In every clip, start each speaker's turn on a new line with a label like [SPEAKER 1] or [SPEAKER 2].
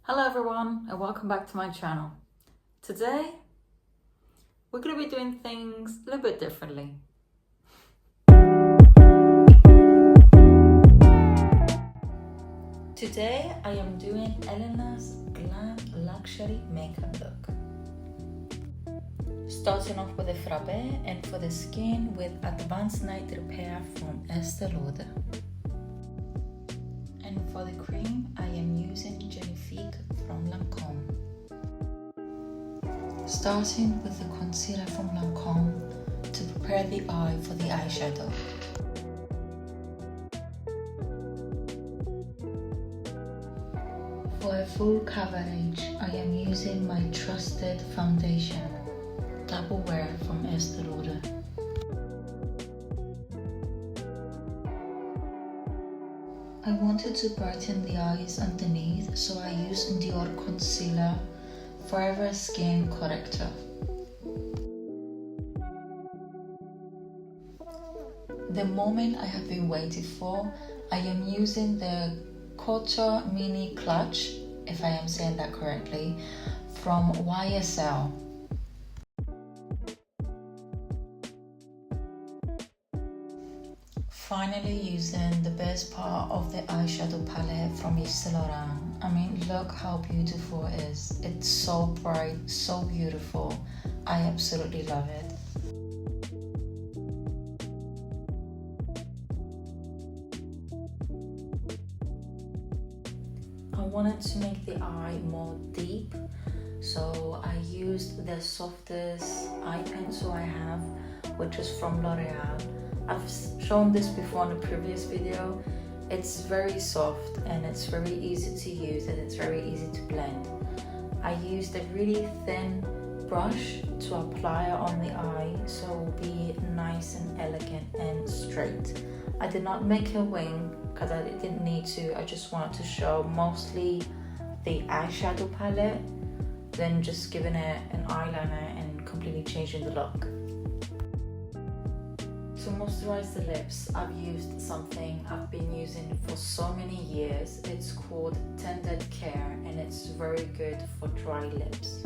[SPEAKER 1] Hello everyone and welcome back to my channel. Today we're going to be doing things a little bit differently. Today I am doing Elena's Glam Luxury makeup look. Starting off with a frappe and for the skin with Advanced Night Repair from Estée Lauder. And for the cream, I am using Genifique from Lancôme. Starting with the concealer from Lancôme to prepare the eye for the eyeshadow. For a full coverage, I am using my trusted foundation, Double Wear from Estée Lauder. I wanted to brighten the eyes underneath, so I used DIOR Concealer Forever Skin Corrector. The moment I have been waiting for, I am using the Couture Mini Clutch, if I am saying that correctly, from YSL. Finally using the best part of the eyeshadow palette from Estée Lauder. I mean, look how beautiful it is. It's so bright, so beautiful. I absolutely love it. I wanted to make the eye more deep, so I used the softest eye pencil I have, which is from L'Oreal. I've shown this before in a previous video. It's very soft and it's very easy to use and it's very easy to blend. I used a really thin brush to apply it on the eye so it will be nice and elegant and straight. I did not make a wing because I didn't need to. I just wanted to show mostly the eyeshadow palette, then just giving it an eyeliner and completely changing the look. To moisturize the lips, I've used something I've been using for so many years. It's called Tender Care and it's very good for dry lips.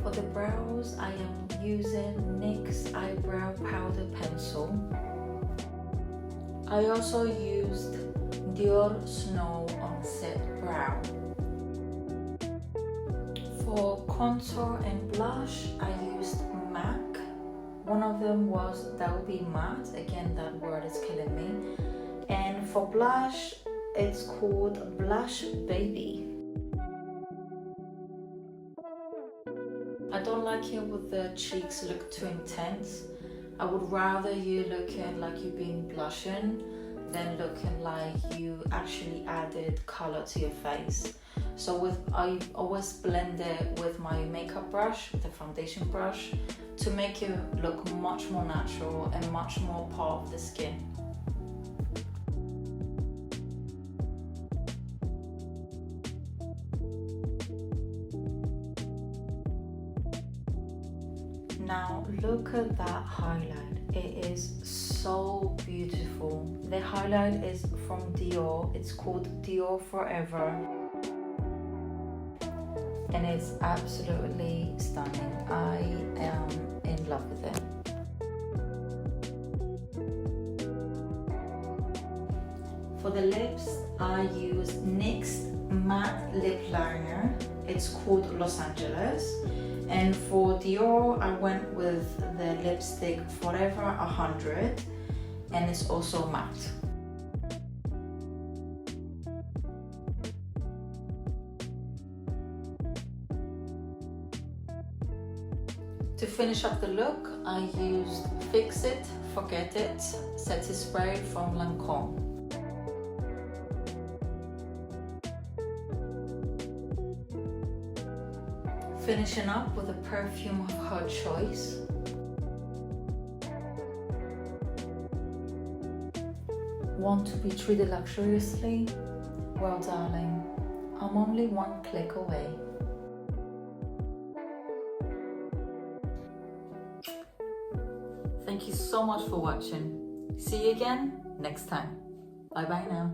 [SPEAKER 1] For the brows, I am using NYX Eyebrow Powder Pencil. I also used DIOR Snow on Set Brow. For contour and blush, I used MAC. One of them was That Will Be Matte. Again, that word is killing me. And for blush, it's called Blush Baby. I don't like it when the cheeks look too intense. I would rather you looking like you've been blushing than looking like you actually added color to your face. So I always blend it with my makeup brush, with the foundation brush, to make it look much more natural and much more part of the skin. Now look at that highlight. It is so beautiful. The highlight is from DIOR. It's called DIOR Forever. And it's absolutely stunning. I am in love with it. For the lips, I use NYX Matte Lip Liner. It's called Los Angeles. And for DIOR, I went with the lipstick Forever 100, and it's also matte. To finish up the look, I used Fix It, Forget It Setting Spray from Lancôme. Finishing up with a perfume of her choice. Want to be treated luxuriously? Well, darling, I'm only one click away. Thank you so much for watching. See you again next time. Bye bye now.